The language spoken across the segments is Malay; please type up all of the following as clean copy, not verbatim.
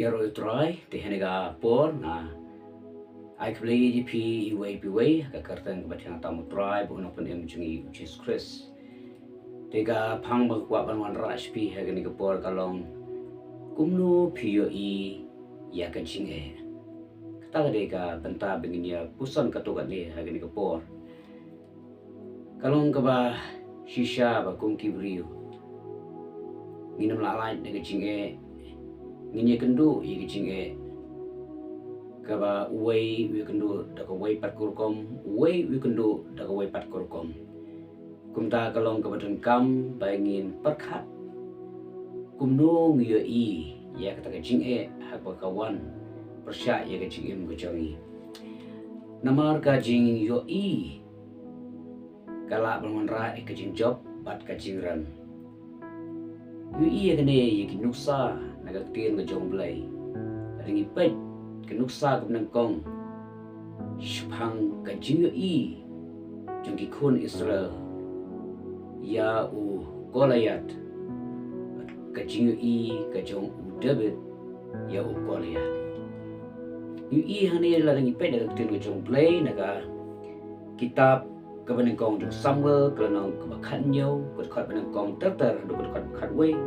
Yaro try te henega por na ai kbli di pi iway ka kartang batang tamu try bu no pun em jungi Jesus Christ tega phang ba kwa ban wan rash pi ha ni ka por kalong kumnu pi yo I ya ka jinge kata de ka benta bengin ya pusan ka to ka ni ha ni ka por kalong ka ba shisha ba kum kibriu minum la lain de ka jinge nginye kendu I ka jinge kaba way we kendu da ka way pat kurkom way we kendu da ka way pat kurkom kumta kalong kabadan kam bangin perkat kumno ngiyo I ya kata ka jinge hak kawan persya ya ka jinge mgujangi namar ka jing yo I kala banwanra ka jing job bat ka jingran yo I ya kene ya kinuksa nagaktin ka jong blay ringi pet kinuksa ka kong shpang ka jing yo I jong ki kun Israel ya u Goliat ka jing yo I ka jong u David ya u Goliat yo I hane la ringi pet nagaktin ka jong blay naga kitab kabanengkong jong Samuel kalanong kabakan nyo kat banengkong terter do kat we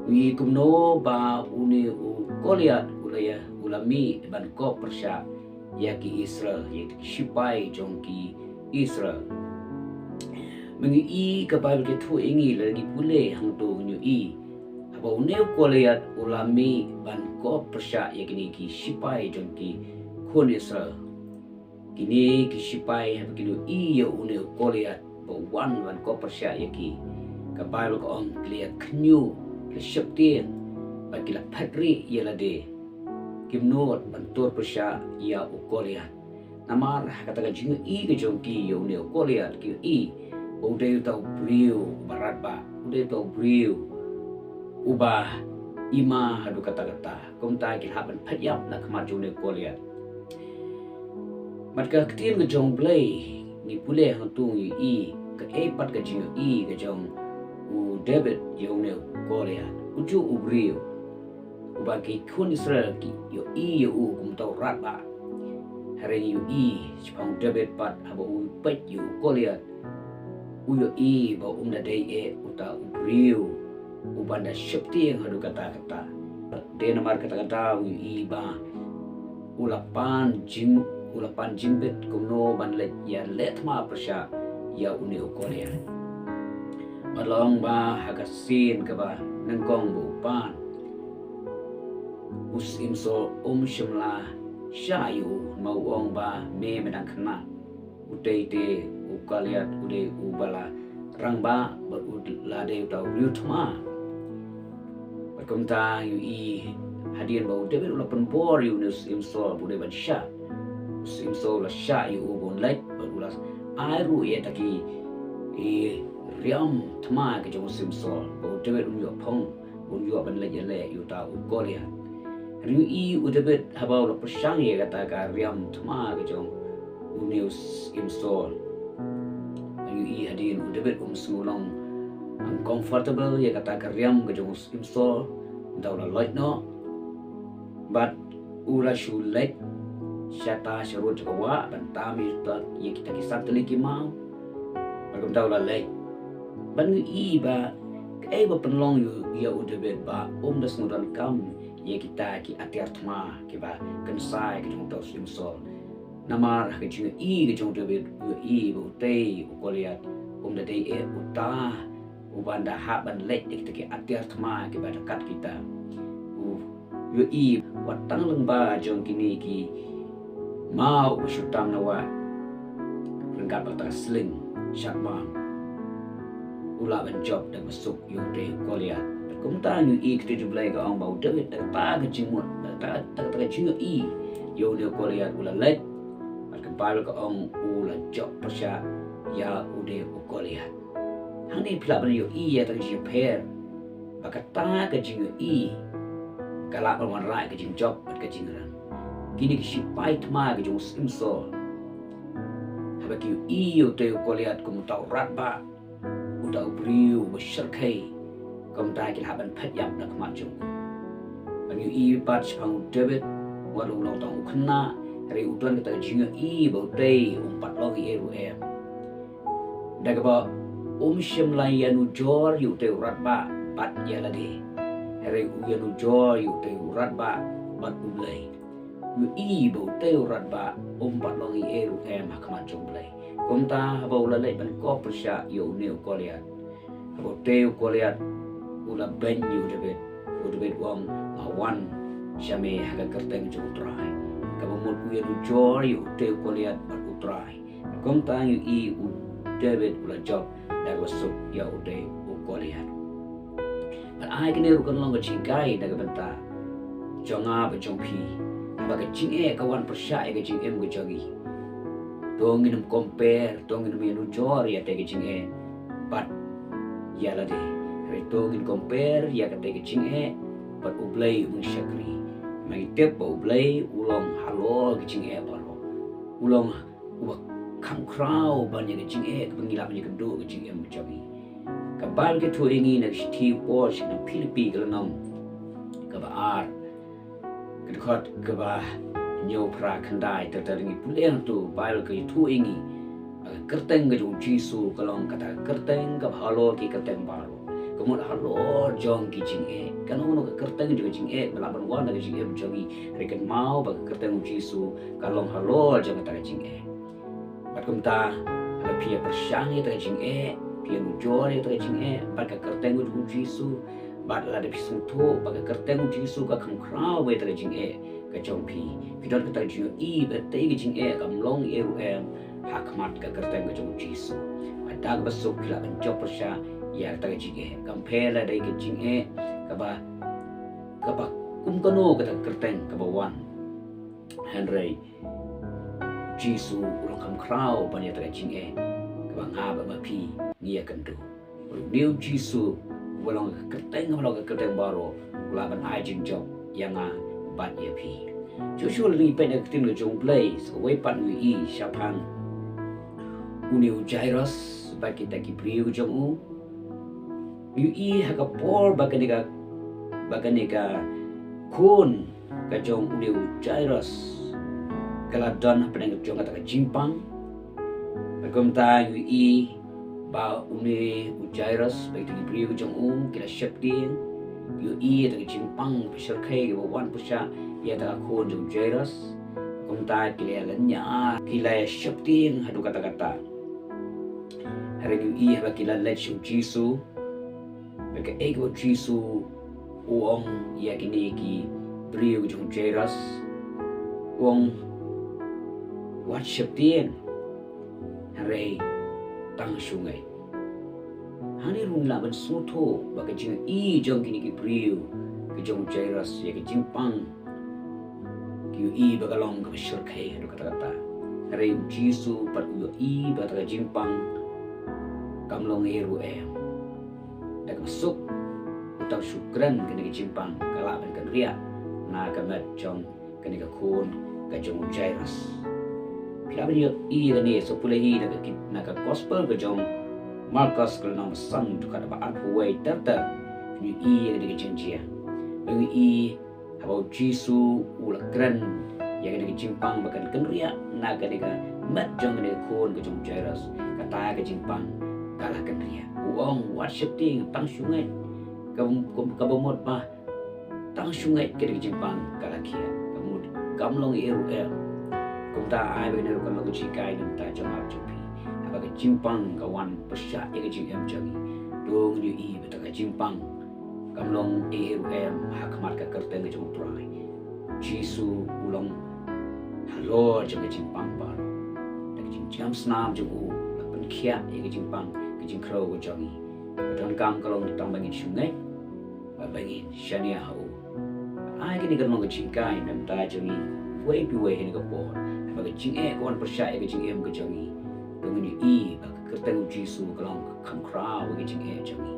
wi kumno ba uni u Goliat ulaya ulami ban ko persya ya ki Israel ya ki shipai jong ki Israel mengi I ka Bible ke thu ingi lagi pule hang tu nyu I haba uni u Goliat ulami ban ko persya ya ki shipai jong ki kun Israel kini kisipai hab kini iyo uni Goliat ba wan ko persya yaki ka Bible ko on clear knyu le shaptien ba kila patri yela de kimnot bantur persya ya u Goliat namar kata ka jingu I ke jongki yo uni Goliat ki I ude tau brio barat ba ude tau brio uba ima hadu kata-kata kumta ki haban phatyap na khamar june Goliat Matka ketin ke jong blay ni pule hang tung I ke epat ke jing I ke jong u David yo ne Goliat uju ubrio ubagi kun Israel ki yo I yo u kum tau rat ba hari yo I chpang David pat haba u pet yo Goliat u yo I ba na dei e uta ubrio ubanda shakti yang hadu kata-kata de namar kata-kata u I ba ulapan jimbet kumno banlet ya let ma persya ya uni Goliat malong ba hagasin ka ba nangkong bupan usimso shimla syayu mauong ba me menang kena udai de Goliat ude ubala rangba berulade utau riutma berkumta yu I hadian bau David ulapan por Yunus imso bude ban sya simso la sya yu ubon lek berulas airu ya taki riam thma ke jong simso bo David unyo phong unyo ban le yele yu ta u Goliat riu I u David habau la persang ye kata ka riam thma ke jong unius imso riu I hadin u David smulong uncomfortable ye kata ka riam ke jong imso daw la light no but ula shu lek syata syarut kawa bantami tak ye kita kisah teliki mau bagam tahu la lek bangu I ba kai ba penlong yu ya udah bet ba das ngudan kam ye kita ki atiar thma ki ba kensai ki jong tahu simsol namar ke jing I ke jong debet yu I bu tei u Goliat da dei e uta ubanda haban lek kita ki atiar thma ki ba dekat kita yu I watang lengba jong kini ki mau bersyutam nawa renggat batang sling syakbang ula benjob dan masuk yude Goliat kumta yu I kete jublai ka ong bau David ta ke jimut ta jing I yude Goliat ula let ke bal ka ong ula job persya ya ude Goliat hani pila ban yu I ya ta jing per bakata ke jing I kala ban rai ke jing job ke jing ran kini kisipai thma ke jong simso haba ki I yo te Goliat kum tau rat ba uda briu besyarkai kum ta ki haban phatyap nak ma jong Banyu I bat sepang David walau ulang tahun kena hari utuan kita jinga I bau day umpat longi eru daga ba syam yanu jor yu te urat ba bat ya lagi hari yanu jor yu te urat ba bat ublay yu I bau te urat ba umpat longi eru hakamat jomblay komta haba ulalay ban ko persya yu neu koliat haba te koliat ula ben yu David wang awan syame haga kerteng utrai kabamot uya jor yu te koliat bat utrai komta yu I David ula job daga wasuk ya ude koliat but ai kene rukan long cingkai daga benta jonga ba jongpi baga cinge kawan persya ga cingem ga jogi dongin compare dongin menu jor ya tege cinge but ya lade retongin compare ya ka tege cinge but ublay syakri mai tep ublay ulong halo ga cinge baro ulong ubak kam krau banyak ke cinge ke pengilap banyak kedua ke cinge mencabi kabal ke tu ingi nak siti pos nak Filipi ke lenong ke baar ke dekat ke bah nyo pra kendai tertaringi puliang tu bail ke tu ingi kerteng ke jung jisu kalong kata kerteng ke halo ke kerteng baru kemud halo jong ki cinge kan ono ke kerteng juga cinge melaban wan ke cinge mencabi reken mau bag kerteng jisu kalong halo jong kata cinge Bakumta ada pia persyangi tak cinge pia nujore tak cinge baga kerteng uju jisu bad la de pisung to baga kerteng uju jisu ka kam krau we tak cinge ka jompi pidon ka jingo I bete ka cinge kam long eru hakmat ka kerteng ka uju jisu adag basuk la ban job persya ya tak cinge kam phela dai ka cinge ka ba kum kono ka kerteng ka bawan Henry Jisu ulang kam krau banyak tak cinge kabang haba mapi nia kendu new Jisu ulang kerteng baru ulaban ajin job yang bat ya pi Joshua li pen ek tin jong play so we pat wi I syapang uniu Jairus bagi taki priu jong yu I haga por baganiga kun ka jong uniu Jairus kala don peneng jong kata jimpang komta yu I ba uni Jairus baik tigi priu jong kila sheptin yu I tagi jimpang pesar kai ba wan pusha ya ta ko jong Jairus komta kila lanya kila sheptin hadu kata hari yu I ba kila let Jisu bagi ego Jisu uong ya kini ki priu jong Jairus uong worship tien hari tang sungai hani rung laban soto bagi jing I jong kini ki priu ke jong Jairus ya ke jimpang ki I bagalong ke syurkai do kata hari Jisu pat u I baga jimpang kamlong eru dak masuk utang syukran kini ke jimpang kala ban kan ria na kamat jong kini ke kun ke jong Jairus Laban I ni sepuluh nak gospel kejong Markus kalau nama sang tu kata baat huai terter ni I ni kejenjia bagi I habau Jisu ulah keren yang ni kejimpang bahkan kenria naga ni mat jong ni kon kejong Jairus kata kejimpang kalah kenria uang worship ting tang sungai kabomot mah tang sungai kejimpang kalah kia kamlong eru kumta ai benar kalau kucikai dan tak jawab jopi apa kejimpang kawan pesyak yang kejim jagi dong yu I betul kejimpang kamlong hakmat ke kerteng kejim turai Jisu ulang halo jang kejimpang baru dan jam senam jemu lapan kia yang kejimpang kejim kro jagi dan kam kalau ditang bangin sungai bangin syania hau ai kini kalau kucikai dan tak jagi way ini kepor bagi cinge kawan persya ke cinge ke jangi dengan I bagi kerteng Jisu kalau kam krau bagi cinge jangi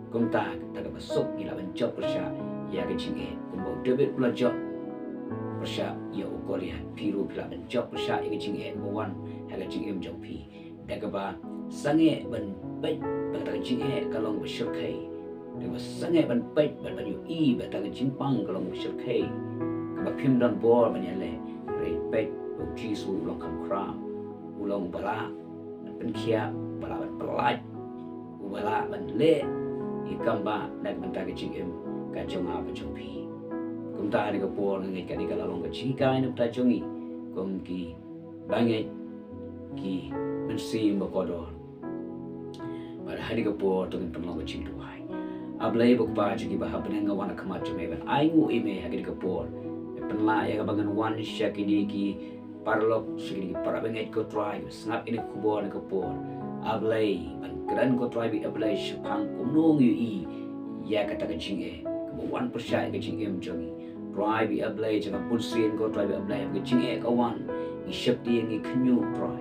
kumta tak masuk ila job persya ya ke cinge kumbo David pula job persya ya ukoliat piru pula job persya ya ke cinge kawan ha ke cinge jongpi dak ba sange ban baik bagi cinge kalau bersyukai Dia sangat ban pet ban ban yu I ban ta jimpang kalau musir kai. Kaba pim dan bor ban yale pet Jisu ulang kam kram ulang bala ban kia bala ban pelat bala ban le ikam ba dan ban ta jing em ka jonga ba jompi. Kum ta ni ka por ngai ka ni ka lalong ka chikai na ta jongi kum ki bangai ki mensim bakodor pada hari kapor tungin penlong cing tuai ablay bukpa jugi bahab benenga wana kamat jumeban aingu ime hari kapor penla ya bangan wan syakini ki parlok sigi para benget ko try snap ini kubor ni kapor ablay ban gran ko try bi ablay shapang kumnong yu I ya kata kecing kebuan persya kecing jongi try bi ablay jangan pulsin ko try bi ablay kecing kawan isap dia ni kenyu try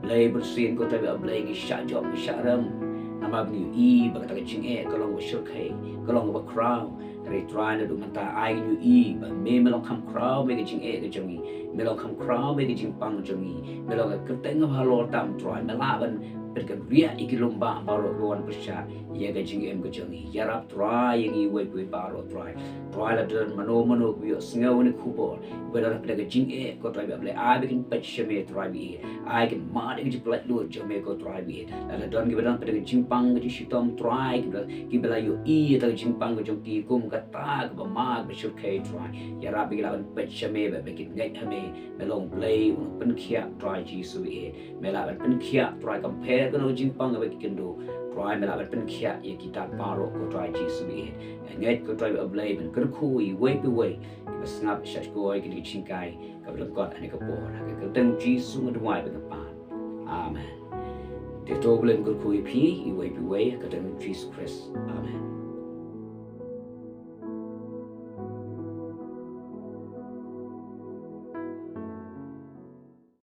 Lay bersin ko tabi ablay ngi syajom ngi syaram nama bni I bagata kecing kalau bersyur kai kalau berkraw dari try na dumanta ai nyu I ba me melong kam kraw me kecing ke jongi melong kam kraw me kecing pang jongi melong ka keteng halo tam try melaban berkan ria ikilomba baro lawan persya ya kecing ke jongi yarap try yang I we baro try la dan mano bio sengaw ni kubor bedar pada kecing ko try ablay ai bikin patch me try bi ai kan ma de jiplat lu jome ko try bi la don ki bedar pada kecing pang ke sitom try ki bela yo I ta kecing pang ko jongi kum kata ba ma ba syur kai try yarap bi lawan patch me ba bikin ngai hame melong play un pen khia try Jisu bi mela pen khia try compare ko jing pang ba kendo try mela pen khia ye kita paro ko try Jisu bi ngai ko try ablay ben kerkui way be way snap shach ko ai ki chingkai ka belum kot ani ka por ka teng Jisu ngadwai be ka pan amen te to blen kerkui pi I way be way ka teng Jesus Christ amen